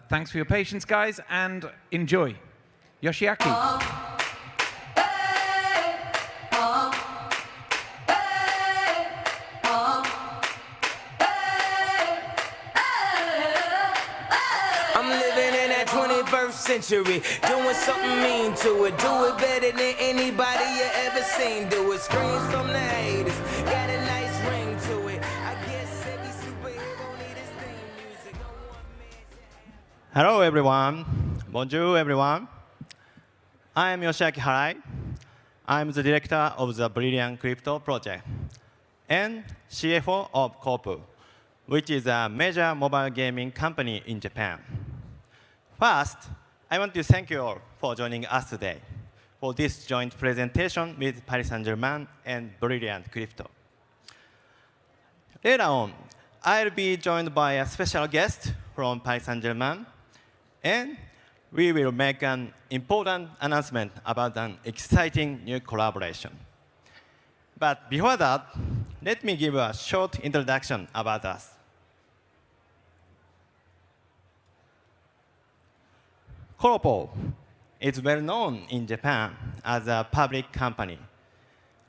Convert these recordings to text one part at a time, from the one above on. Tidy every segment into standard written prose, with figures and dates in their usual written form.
Thanks for your patience, guys, and enjoy. Yoshiaki. I'm living in that 21st century, doing something mean to it. Do it better than anybody you ever seen. Do it. Screams from the haters, got a nice ring to it. I guess every superhero need his theme music. Hello, everyone. Bonjour, everyone. I am Yoshiaki Harai. I'm the director of the Brilliant Crypto project and CFO of Kopu, which is a major mobile gaming company in Japan. First, I want to thank you all for joining us today for this joint presentation with Paris Saint-Germain and Brilliant Crypto. Later on, I'll be joined by a special guest from Paris Saint-Germain, and we will make an important announcement about an exciting new collaboration. But before that, let me give a short introduction about us. Koropo is well known in Japan as a public company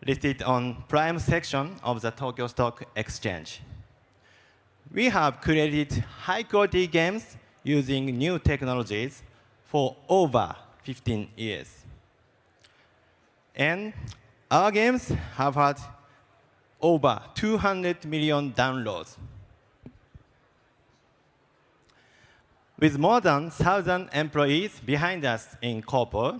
listed on Prime section of the Tokyo Stock Exchange. We have created high-quality games using new technologies for over 15 years. And our games have had over 200 million downloads. With more than 1,000 employees behind us in Kopo,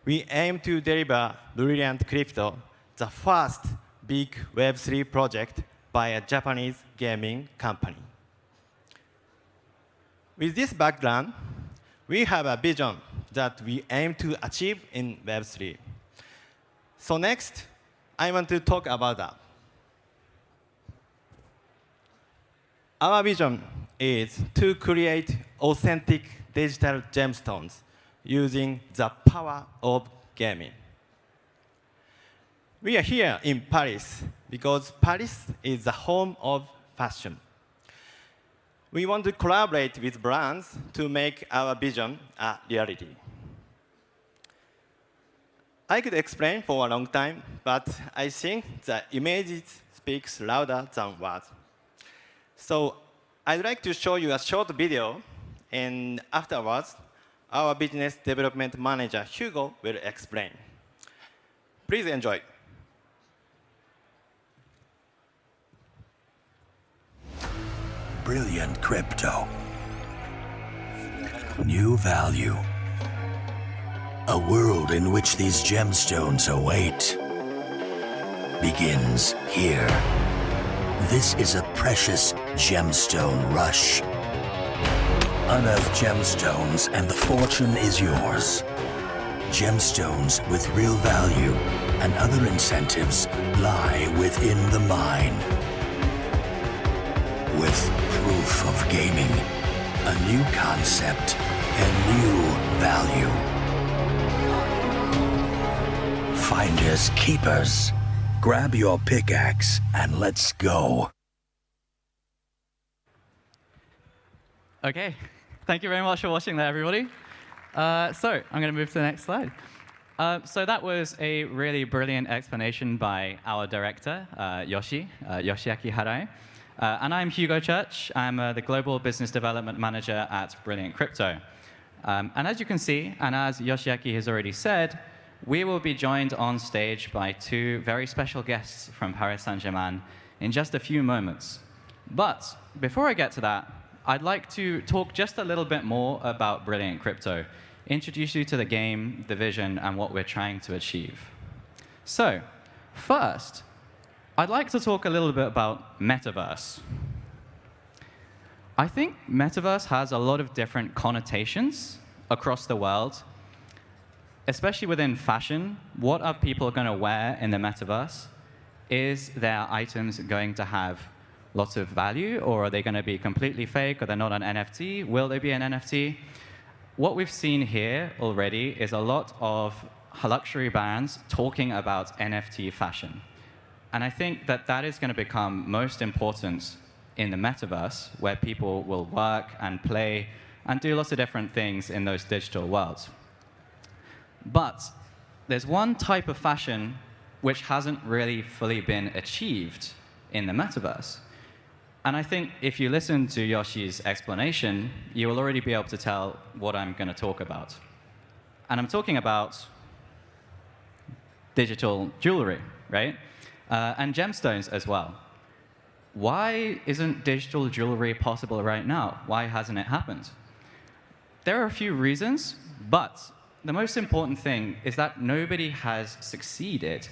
we aim to deliver Brilliant Crypto, the first big Web3 project by a Japanese gaming company. With this background, we have a vision that we aim to achieve in Web3. So next, I want to talk about that. Our vision is to create authentic digital gemstones using the power of gaming. We are here in Paris because Paris is the home of fashion. We want to collaborate with brands to make our vision a reality. I could explain for a long time, but I think the image speaks louder than words. So I'd like to show you a short video, and afterwards, our business development manager, Hugo, will explain. Please enjoy. Brilliant Crypto. New value. A world in which these gemstones await begins here. This is a precious gemstone rush. Unearth gemstones and the fortune is yours. Gemstones with real value and other incentives lie within the mine. With proof of gaming, a new concept, and new value. Finders keepers. Grab your pickaxe and let's go. OK, thank you very much for watching that, everybody. So I'm going to move to the next slide. So that was a really brilliant explanation by our director, Yoshiaki Harai. And I'm Hugo Church. I'm the Global Business Development Manager at Brilliant Crypto. And as you can see, and as Yoshiaki has already said, we will be joined on stage by two very special guests from Paris Saint-Germain in just a few moments. But before I get to that, I'd like to talk just a little bit more about Brilliant Crypto, introduce you to the game, the vision, and what we're trying to achieve. So first, I'd like to talk a little bit about metaverse. I think metaverse has a lot of different connotations across the world. Especially within fashion, what are people going to wear in the metaverse? Is their items going to have lots of value, or are they going to be completely fake, or they're not an NFT? Will they be an NFT? What we've seen here already is a lot of luxury brands talking about NFT fashion. And I think that that is going to become most important in the metaverse, where people will work and play and do lots of different things in those digital worlds. But there's one type of fashion which hasn't really fully been achieved in the metaverse. And I think if you listen to Yoshi's explanation, you will already be able to tell what I'm going to talk about. And I'm talking about digital jewelry, right? And gemstones as well. Why isn't digital jewelry possible right now? Why hasn't it happened? There are a few reasons, but the most important thing is that nobody has succeeded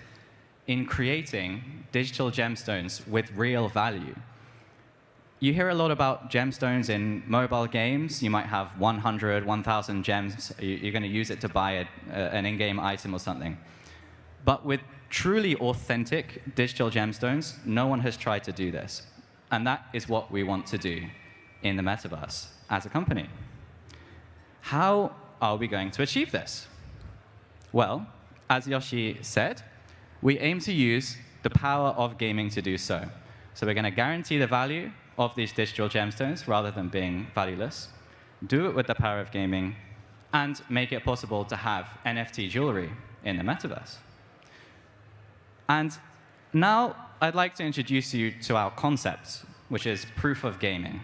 in creating digital gemstones with real value. You hear a lot about gemstones in mobile games. You might have 100, 1,000 gems. You're going to use it to buy an in-game item or something. But with truly authentic digital gemstones, no one has tried to do this. And that is what we want to do in the metaverse as a company. How are we going to achieve this? Well, as Yoshi said, we aim to use the power of gaming to do so. So we're going to guarantee the value of these digital gemstones rather than being valueless, do it with the power of gaming, and make it possible to have NFT jewelry in the metaverse. And now I'd like to introduce you to our concept, which is proof of gaming.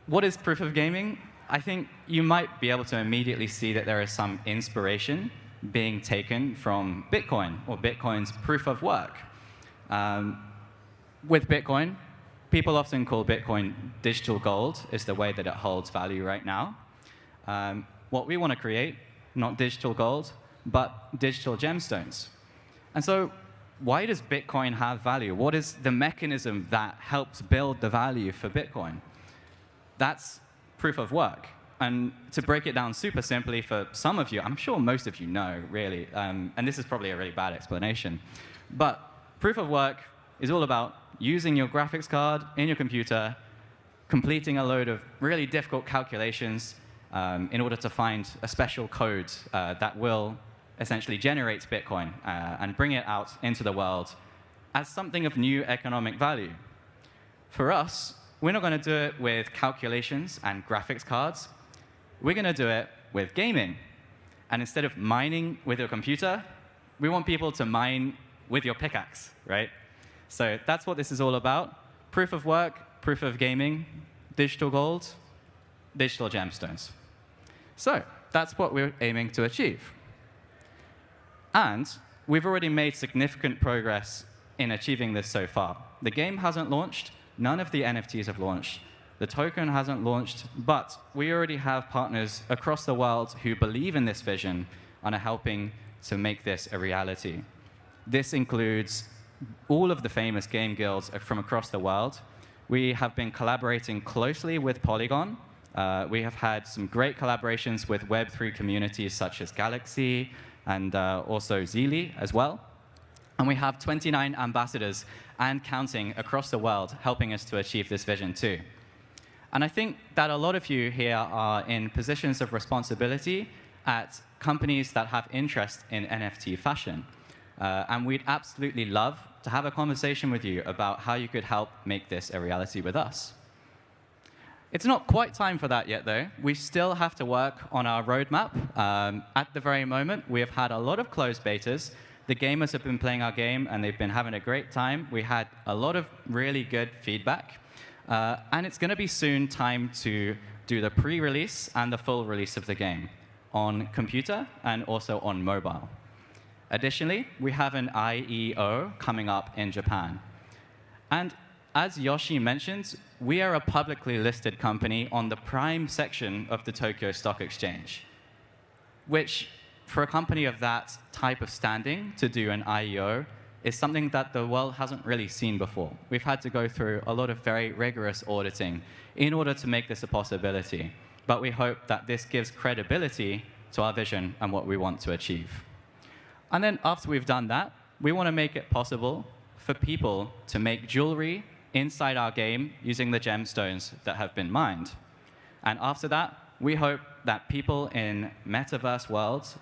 What is proof of gaming? I think you might be able to immediately see that there is some inspiration being taken from Bitcoin, or Bitcoin's proof of work. With Bitcoin, people often call Bitcoin digital gold, is the way that it holds value right now. What we want to create, not digital gold, but digital gemstones. And so why does Bitcoin have value? What is the mechanism that helps build the value for Bitcoin? That's proof of work. And to break it down super simply for some of you, I'm sure most of you know, really, and this is probably a really bad explanation, but proof of work is all about using your graphics card in your computer, completing a load of really difficult calculations in order to find a special code that will essentially generate Bitcoin and bring it out into the world as something of new economic value. For us, we're not going to do it with calculations and graphics cards. We're going to do it with gaming. And instead of mining with your computer, we want people to mine with your pickaxe, right? So that's what this is all about. Proof of work, proof of gaming, digital gold, digital gemstones. So that's what we're aiming to achieve. And we've already made significant progress in achieving this so far. The game hasn't launched. None of the NFTs have launched. The token hasn't launched. But we already have partners across the world who believe in this vision and are helping to make this a reality. This includes all of the famous game guilds from across the world. We have been collaborating closely with Polygon. We have had some great collaborations with Web3 communities such as Galaxy and also Zeely as well. And we have 29 ambassadors and counting across the world helping us to achieve this vision too. And I think that a lot of you here are in positions of responsibility at companies that have interest in NFT fashion. And we'd absolutely love to have a conversation with you about how you could help make this a reality with us. It's not quite time for that yet, though. We still have to work on our roadmap. At the very moment, we have had a lot of closed betas. The gamers have been playing our game, and they've been having a great time. We had a lot of really good feedback. And it's going to be soon time to do the pre-release and the full release of the game on computer and also on mobile. Additionally, we have an IEO coming up in Japan. And as Yoshi mentioned, we are a publicly listed company on the prime section of the Tokyo Stock Exchange, which for a company of that type of standing to do an IEO is something that the world hasn't really seen before. We've had to go through a lot of very rigorous auditing in order to make this a possibility. But we hope that this gives credibility to our vision and what we want to achieve. And then after we've done that, we want to make it possible for people to make jewelry inside our game using the gemstones that have been mined. And after that, we hope that people in metaverse worlds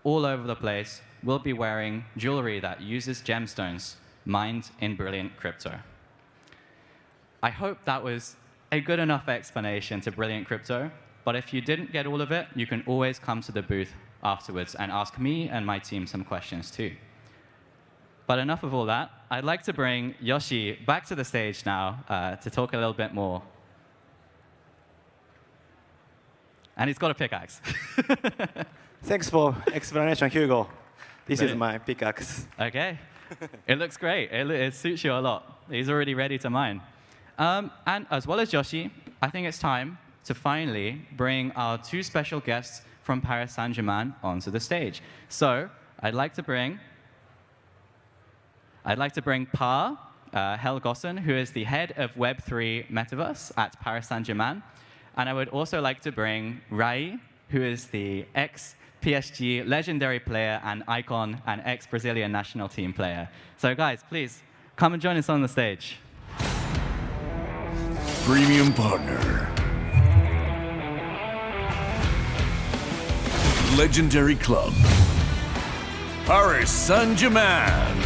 all over the place will be wearing jewelry that uses gemstones mined in Brilliant Crypto. I hope that was a good enough explanation to Brilliant Crypto. But if you didn't get all of it, you can always come to the booth afterwards and ask me and my team some questions too. But enough of all that. I'd like to bring Yoshi back to the stage now to talk a little bit more. And he's got a pickaxe. Thanks for explanation, Hugo. This is Brilliant. my pickaxe. OK. It looks great. It suits you a lot. He's already ready to mine. And as well as Yoshi, I think it's time to finally bring our two special guests from Paris Saint-Germain onto the stage. So I'd like to bring Pa Helgossen, who is the head of Web3 Metaverse at Paris Saint-Germain. And I would also like to bring Rai, who is the ex-PSG legendary player and icon and ex-Brazilian national team player. So guys, please come and join us on the stage. Premium partner. Legendary club. Paris Saint-Germain.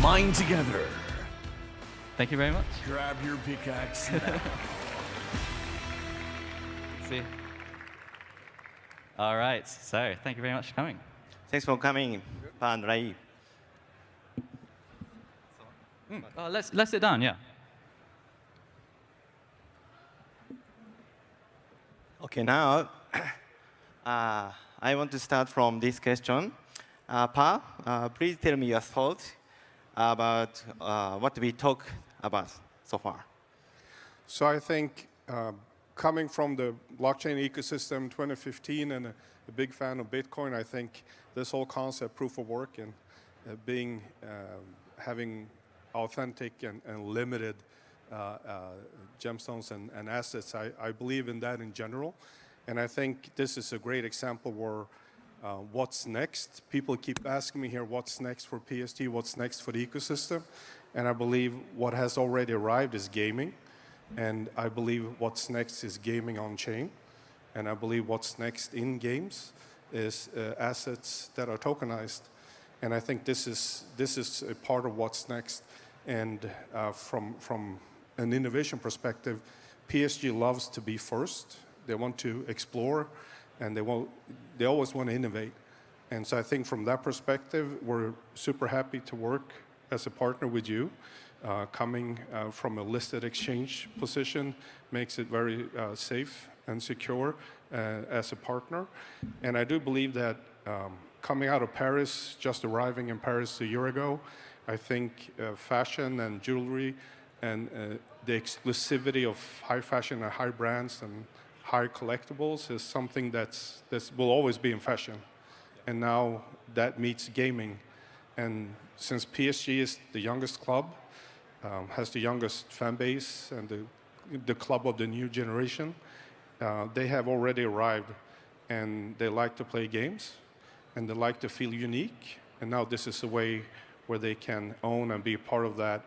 Mine together. Thank you very much. Grab your pickaxe. See. All right. So thank you very much for coming. Thanks for coming, Pa and Rai. Oh, let's sit down. Yeah. Okay, now I want to start from this question. Pa, please tell me your thoughts about what we talked about so far. So I think coming from the blockchain ecosystem 2015 and a big fan of Bitcoin, I think this whole concept, proof of work, and having authentic and limited gemstones and assets, I believe in that in general. And I think this is a great example where what's next? People keep asking me here, what's next for PSG? What's next for the ecosystem? And I believe what has already arrived is gaming. And I believe what's next is gaming on chain. And I believe what's next in games is assets that are tokenized. And I think this is a part of what's next. And from an innovation perspective, PSG loves to be first. They want to explore, and they always want to innovate. And so I think from that perspective, we're super happy to work as a partner with you. Coming from a listed exchange position makes it very safe and secure as a partner. And I do believe that coming out of Paris, just arriving in Paris a year ago, I think fashion and jewelry and the exclusivity of high fashion and high brands and high collectibles is something that will always be in fashion. And now that meets gaming. And since PSG is the youngest club, has the youngest fan base and the club of the new generation, they have already arrived, and they like to play games, and they like to feel unique. And now this is a way where they can own and be part of that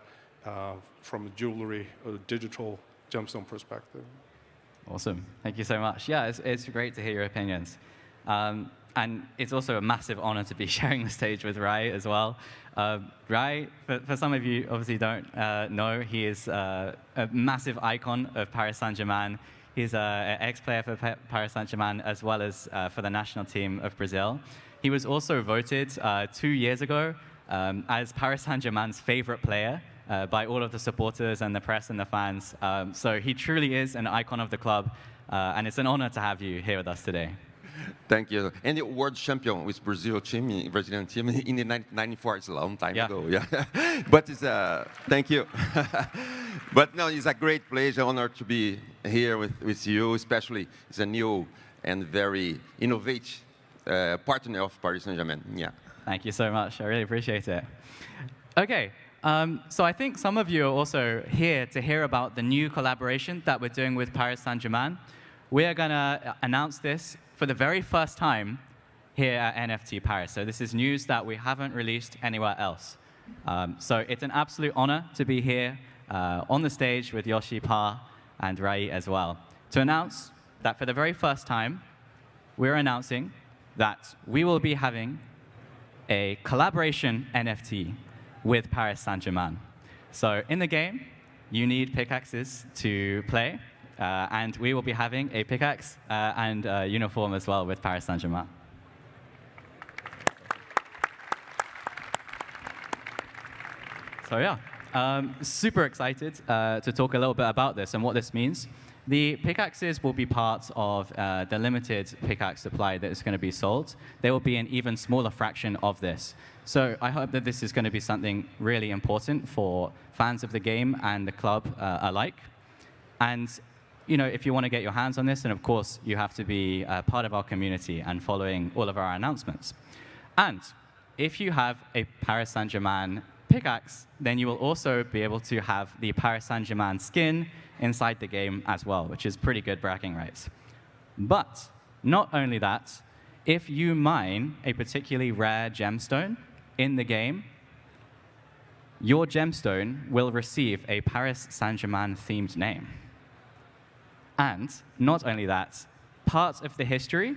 from a jewelry or digital gemstone perspective. Awesome. Thank you so much. Yeah, it's great to hear your opinions. And it's also a massive honor to be sharing the stage with Rai as well. Rai, for some of you obviously don't know, he is a massive icon of Paris Saint-Germain. He's an ex-player for Paris Saint-Germain as well as for the national team of Brazil. He was also voted 2 years ago as Paris Saint-Germain's favorite player by all of the supporters and the press and the fans. So he truly is an icon of the club, and it's an honor to have you here with us today. Thank you. And the world champion with Brazilian team in the 1994. It's a long time ago. Yeah. But it's thank you. But no, it's a great pleasure, honor to be here with you. Especially, it's a new and very innovative partner of Paris Saint-Germain. Yeah. Thank you so much. I really appreciate it. Okay. So I think some of you are also here to hear about the new collaboration that we're doing with Paris Saint-Germain. We are going to announce this for the very first time here at NFT Paris. So this is news that we haven't released anywhere else. So it's an absolute honor to be here on the stage with Yoshi, Pa, and Rai as well, to announce that for the very first time, we're announcing that we will be having a collaboration NFT with Paris Saint-Germain. So in the game, you need pickaxes to play, and we will be having a pickaxe and a uniform as well with Paris Saint-Germain. So yeah, super excited to talk a little bit about this and what this means. The pickaxes will be part of the limited pickaxe supply that is going to be sold. They will be an even smaller fraction of this. So I hope that this is going to be something really important for fans of the game and the club alike. And if you want to get your hands on this, then of course you have to be part of our community and following all of our announcements. And if you have a Paris Saint-Germain pickaxe, then you will also be able to have the Paris Saint-Germain skin inside the game as well, which is pretty good bragging rights. But not only that, if you mine a particularly rare gemstone in the game, your gemstone will receive a Paris Saint-Germain themed name. And not only that, parts of the history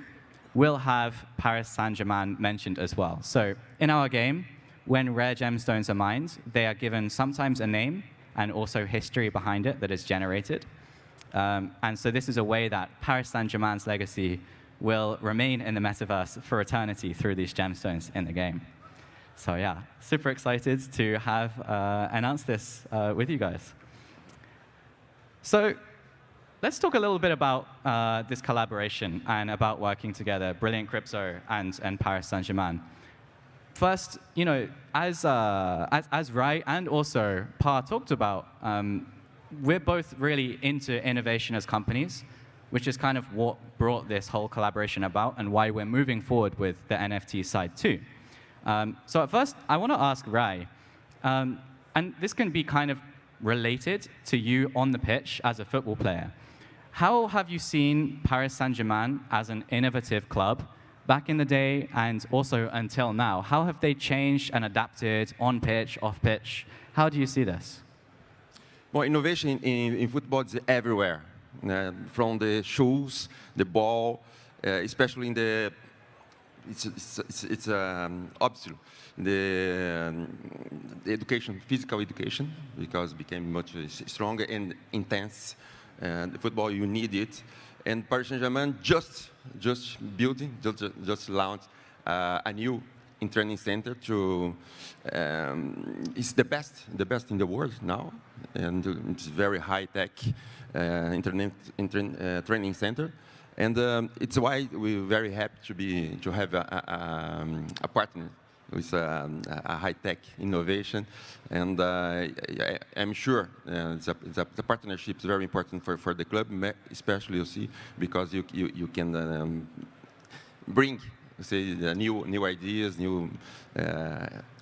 will have Paris Saint-Germain mentioned as well. So in our game, when rare gemstones are mined, they are given sometimes a name and also history behind it that is generated. And so this is a way that Paris Saint-Germain's legacy will remain in the metaverse for eternity through these gemstones in the game. So yeah, super excited to have announced this with you guys. So let's talk a little bit about this collaboration and about working together, Brilliant Crypto and Paris Saint-Germain. First, as Rai and also Pa talked about, we're both really into innovation as companies, which is kind of what brought this whole collaboration about and why we're moving forward with the NFT side too. So at first, I want to ask Rai, and this can be kind of related to you on the pitch as a football player. How have you seen Paris Saint-Germain as an innovative club back in the day and also until now? How have they changed and adapted on pitch, off pitch? How do you see this? Well, innovation in football is everywhere. From the shoes, the ball, especially in the obstacle, the education, physical education, because it became much stronger and intense. The football, you need it. And Paris Saint-Germain just launched a new training center to, it's the best in the world now, and it's very high-tech training center. And it's why we're very happy to have a partner with a high-tech innovation, and I'm sure the partnership is very important for the club, especially you see, because you can bring, say, new ideas, new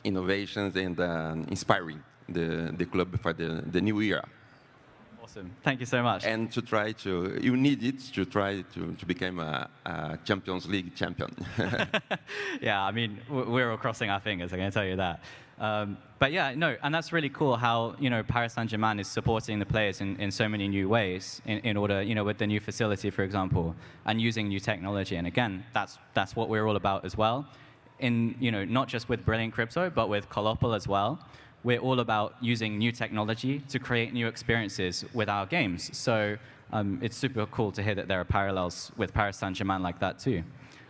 innovations, and inspiring the club for the new era. Awesome. Thank you so much. And to try to, you need it to try to become a Champions League champion. Yeah, I mean, we're all crossing our fingers, I can tell you that. But yeah, no, and that's really cool how, Paris Saint-Germain is supporting the players in so many new ways in order, with the new facility, for example, and using new technology. And again, that's what we're all about as well. Not just with Brilliant Crypto, but with Colopal as well. We're all about using new technology to create new experiences with our games. So it's super cool to hear that there are parallels with Paris Saint-Germain like that too.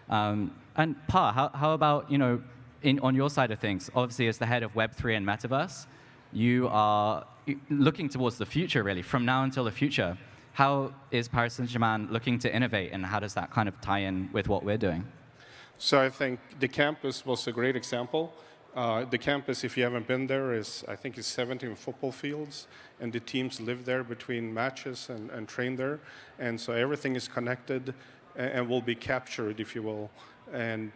And Pa, how about, on your side of things, obviously as the head of Web3 and Metaverse, you are looking towards the future really, from now until the future. How is Paris Saint-Germain looking to innovate, and how does that kind of tie in with what we're doing? So I think the campus was a great example. The campus, if you haven't been there, I think it's 17 football fields, and the teams live there between matches and train there. And so everything is connected and will be captured, if you will. And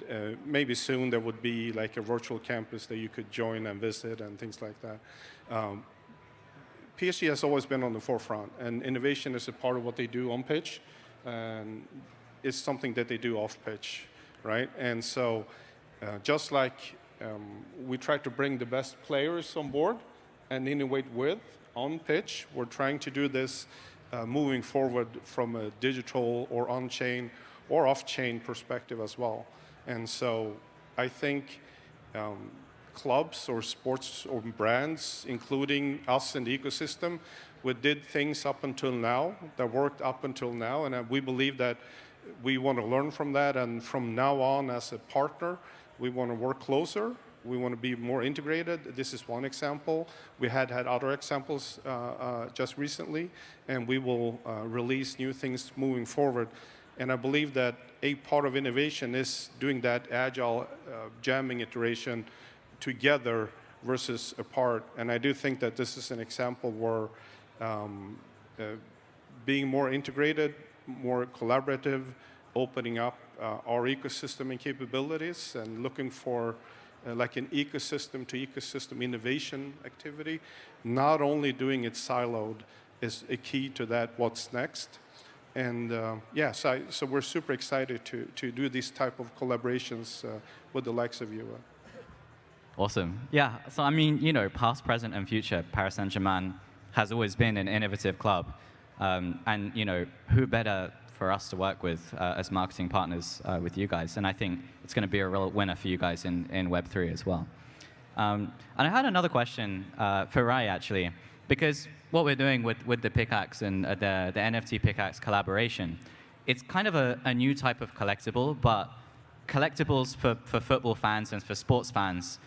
maybe soon there would be like a virtual campus that you could join and visit and things like that. PSG has always been on the forefront, and innovation is a part of what they do on pitch, and it's something that they do off pitch, right? And so just like we try to bring the best players on board and innovate with on pitch, we're trying to do this moving forward from a digital or on-chain or off-chain perspective as well. And so I think clubs or sports or brands, including us in the ecosystem. We did things up until now that worked up until now, and we believe that we want to learn from that, and from now on as a partner, we want to work closer. We want to be more integrated. This is one example. We had other examples just recently, and we will release new things moving forward. And I believe that a part of innovation is doing that agile jamming iteration together versus apart. And I do think that this is an example where being more integrated, more collaborative, opening up our ecosystem and capabilities, and looking for like an ecosystem to ecosystem innovation activity, not only doing it siloed is a key to that what's next. And so we're super excited to do these type of collaborations with the likes of you. Awesome. Yeah, so I mean, you know, past, present, and future, Paris Saint-Germain has always been an innovative club. And, you know, who better for us to work with as marketing partners with you guys? And I think it's going to be a real winner for you guys in Web3 as well. And I had another question for Rai, actually, because what we're doing with the Pickaxe and the NFT Pickaxe collaboration, it's kind of a new type of collectible, but collectibles for football fans and for sports fans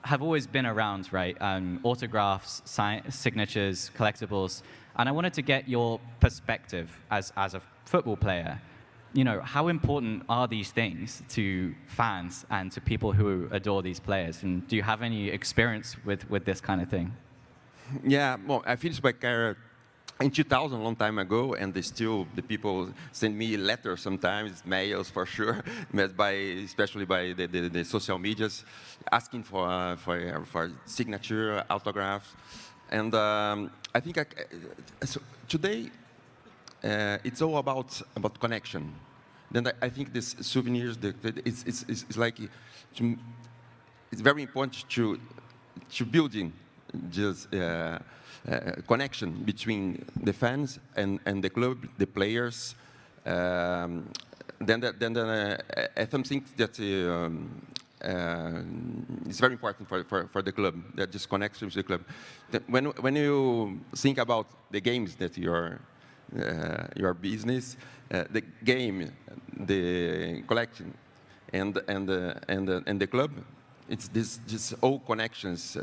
have always been around, right? Autographs, signatures, collectibles. And I wanted to get your perspective as a football player. You know, how important are these things to fans and to people who adore these players? And do you have any experience with this kind of thing? Yeah, well, I finished my career in 2000, a long time ago, and the people send me letters sometimes, mails for sure, especially by the social medias, asking for signature, autographs. And I think so today it's all about connection. Then I think this souvenirs, it's like it's very important to building just connection between the fans and the club, the players. Then I think that it's very important for the club, that just connection with the club. When you think about the games that your business, the game, the collection, and the club, it's just all connections.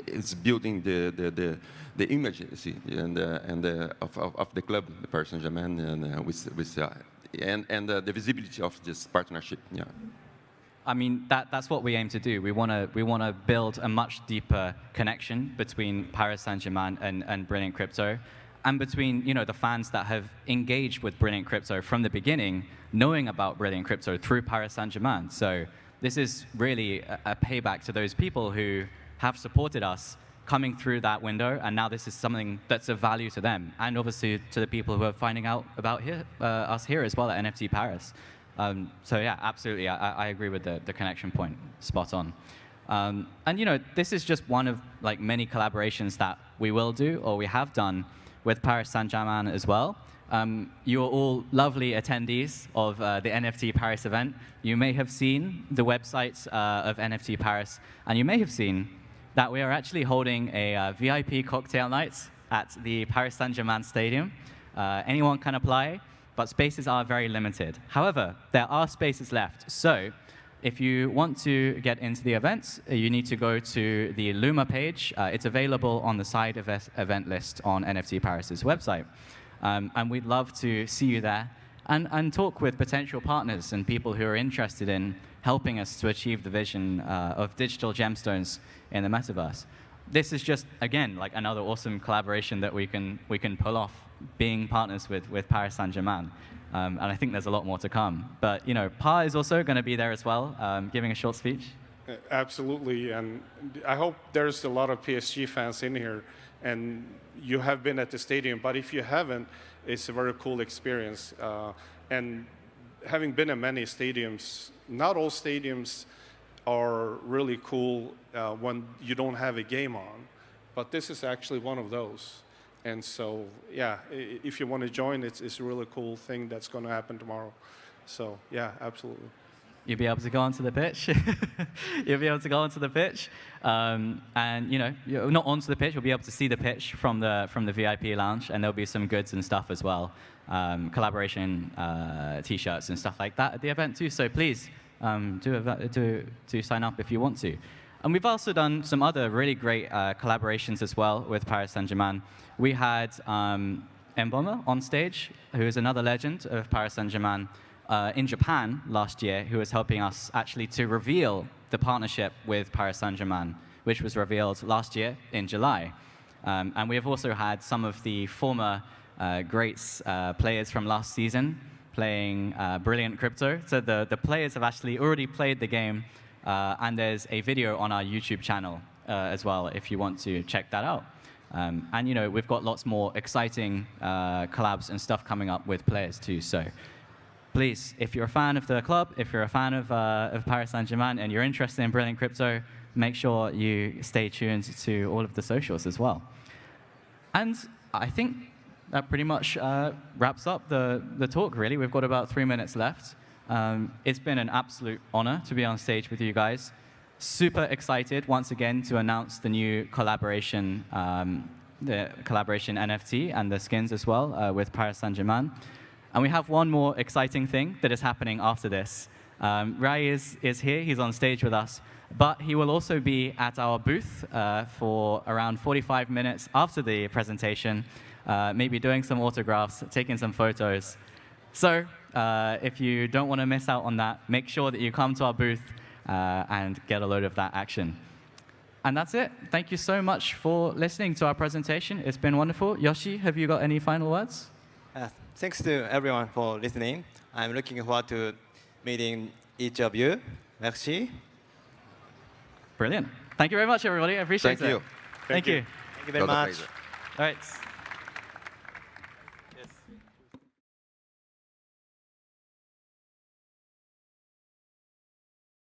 It's building the image, you see, of the club, the Paris Saint-Germain, and the visibility of this partnership. Yeah. I mean, that's what we aim to do. We want to build a much deeper connection between Paris Saint-Germain and Brilliant Crypto, and between, you know, the fans that have engaged with Brilliant Crypto from the beginning, knowing about Brilliant Crypto through Paris Saint-Germain. So this is really a payback to those people who have supported us coming through that window, and now this is something that's of value to them, and obviously to the people who are finding out about us here as well at NFT Paris. So yeah, absolutely, I agree with the connection point, spot on. And you know, this is just one of like many collaborations that we will do or we have done with Paris Saint-Germain as well. You are all lovely attendees of the NFT Paris event. You may have seen the websites of NFT Paris, and you may have seen that we are actually holding a VIP cocktail night at the Paris Saint-Germain Stadium. Anyone can apply, but spaces are very limited. However, there are spaces left. So if you want to get into the events, you need to go to the Luma page. It's available on the side event list on NFT Paris's website. And we'd love to see you there and talk with potential partners and people who are interested in helping us to achieve the vision of digital gemstones in the metaverse. This is just, again, like another awesome collaboration that we can pull off, being partners with Paris Saint-Germain. And I think there's a lot more to come. But, you know, Pa is also going to be there as well, giving a short speech. Absolutely, and I hope there's a lot of PSG fans in here, and you have been at the stadium, but if you haven't, it's a very cool experience. And having been in many stadiums, not all stadiums are really cool when you don't have a game on, but this is actually one of those. And so, yeah, if you want to join, it's a really cool thing that's going to happen tomorrow. So, yeah, absolutely. you'll be able to go onto the pitch. You'll be able to go onto the pitch, and you're not onto the pitch. You'll be able to see the pitch from the VIP lounge, and there'll be some goods and stuff as well, collaboration T-shirts and stuff like that at the event too. So please do sign up if you want to. And we've also done some other really great collaborations as well with Paris Saint-Germain. We had Mboma on stage, who is another legend of Paris Saint-Germain in Japan last year, who was helping us actually to reveal the partnership with Paris Saint-Germain, which was revealed last year in July. And we have also had some of the former greats players from last season playing Brilliant Crypto. So the players have actually already played the game, and there's a video on our YouTube channel as well if you want to check that out. And we've got lots more exciting collabs and stuff coming up with players too. So please, if you're a fan of the club, if you're a fan of Paris Saint-Germain and you're interested in Brilliant Crypto, make sure you stay tuned to all of the socials as well. And I think that pretty much wraps up the talk, really. We've got about 3 minutes left. It's been an absolute honor to be on stage with you guys. Super excited, once again, to announce the new collaboration, the collaboration NFT and the skins as well with Paris Saint-Germain. And we have one more exciting thing that is happening after this. Rai is here, he's on stage with us, but he will also be at our booth for around 45 minutes after the presentation, maybe doing some autographs, taking some photos. So if you don't want to miss out on that, make sure that you come to our booth and get a load of that action. And that's it. Thank you so much for listening to our presentation. It's been wonderful. Yoshi, have you got any final words? Thanks to everyone for listening. I'm looking forward to meeting each of you. Merci. Brilliant. Thank you very much, everybody. I appreciate it. Thank you. Thank you. Thank you very much. All right.